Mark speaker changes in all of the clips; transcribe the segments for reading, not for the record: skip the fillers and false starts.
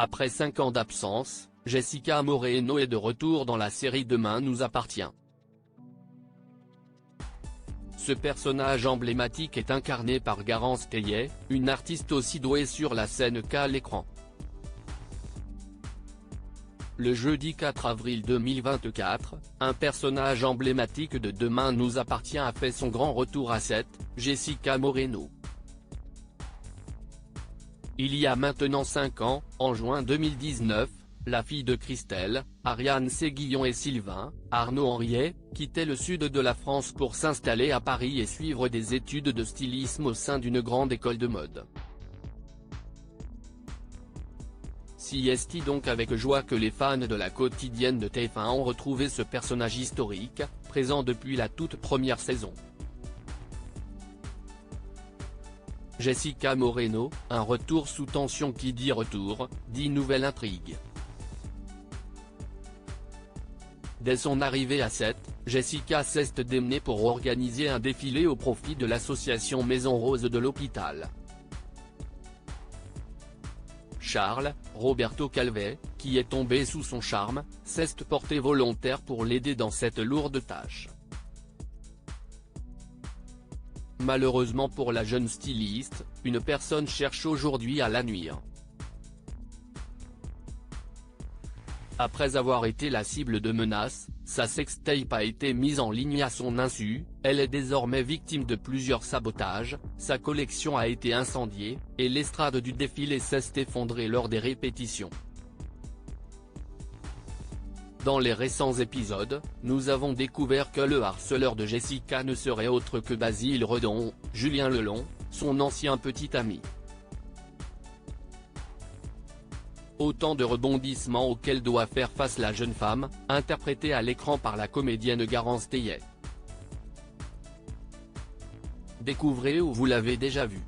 Speaker 1: Après 5 ans d'absence, Jessica Moreno est de retour dans la série Demain nous appartient. Ce personnage emblématique est incarné par Garance Thiellet, une artiste aussi douée sur la scène qu'à l'écran. Le jeudi 4 avril 2024, un personnage emblématique de Demain nous appartient a fait son grand retour à 7, Jessica Moreno. Il y a maintenant 5 ans, en juin 2019, la fille de Christelle, Ariane Séguillon et Sylvain, Arnaud Henriet, quittait le sud de la France pour s'installer à Paris et suivre des études de stylisme au sein d'une grande école de mode. Si est donc avec joie que les fans de la quotidienne de TF1 ont retrouvé ce personnage historique, présent depuis la toute première saison. Jessica Moreno, un retour sous tension qui dit retour, dit nouvelle intrigue. Dès son arrivée à 7, Jessica s'est démenée pour organiser un défilé au profit de l'association Maison Rose de l'hôpital. Charles, Roberto Calvet, qui est tombé sous son charme, s'est porté volontaire pour l'aider dans cette lourde tâche. Malheureusement pour la jeune styliste, une personne cherche aujourd'hui à la nuire. Après avoir été la cible de menaces, sa sextape a été mise en ligne à son insu, elle est désormais victime de plusieurs sabotages, sa collection a été incendiée, et l'estrade du défilé s'est effondrée lors des répétitions. Dans les récents épisodes, nous avons découvert que le harceleur de Jessica ne serait autre que Basile Redon, Julien Lelon, son ancien petit ami. Autant de rebondissements auxquels doit faire face la jeune femme, interprétée à l'écran par la comédienne Garance Thiellet. Découvrez ou vous l'avez déjà vu.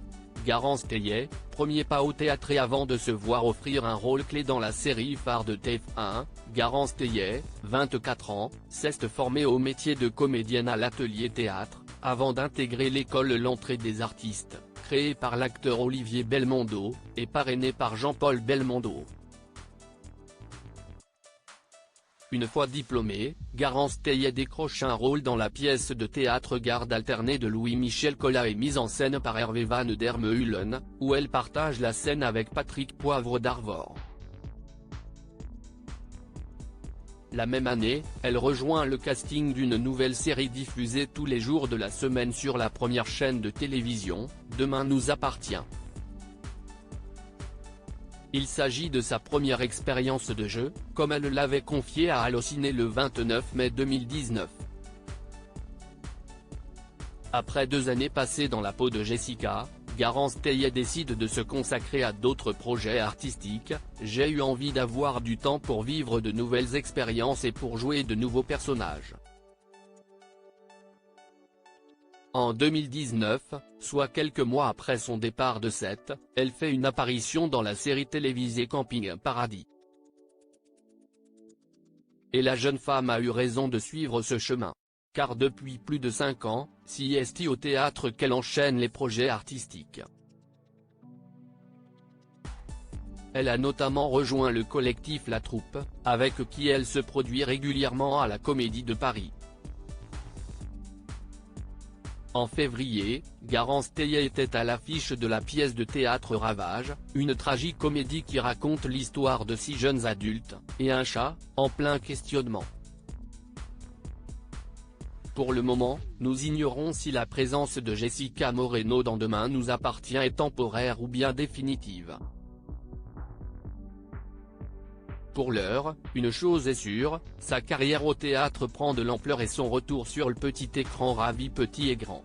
Speaker 1: Garance Thiellet, premier pas au théâtre et avant de se voir offrir un rôle clé dans la série phare de TF1, Garance Thiellet, 24 ans, s'est formée au métier de comédienne à l'atelier théâtre, avant d'intégrer l'école L'Entrée des artistes, créée par l'acteur Olivier Belmondo, et parrainée par Jean-Paul Belmondo. Une fois diplômée, Garance Thiellet décroche un rôle dans la pièce de théâtre Garde alternée de Louis-Michel Collat et mise en scène par Hervé Van der Meulen, où elle partage la scène avec Patrick Poivre d'Arvor. La même année, elle rejoint le casting d'une nouvelle série diffusée tous les jours de la semaine sur la première chaîne de télévision, Demain nous appartient. Il s'agit de sa première expérience de jeu, comme elle l'avait confié à Allociné le 29 mai 2019. Après 2 années passées dans la peau de Jessica, Garance Thiellet décide de se consacrer à d'autres projets artistiques. J'ai eu envie d'avoir du temps pour vivre de nouvelles expériences et pour jouer de nouveaux personnages. En 2019, soit quelques mois après son départ de 7, elle fait une apparition dans la série télévisée Camping Paradis. Et la jeune femme a eu raison de suivre ce chemin. Car depuis plus de 5 ans, c'est au théâtre qu'elle enchaîne les projets artistiques. Elle a notamment rejoint le collectif La Troupe, avec qui elle se produit régulièrement à la Comédie de Paris. En février, Garance Thiellet était à l'affiche de la pièce de théâtre Ravage, une tragicomédie qui raconte l'histoire de 6 jeunes adultes, et un chat, en plein questionnement. Pour le moment, nous ignorons si la présence de Jessica Moreno dans Demain nous appartient est temporaire ou bien définitive. Pour l'heure, une chose est sûre, sa carrière au théâtre prend de l'ampleur et son retour sur le petit écran ravit petit et grand.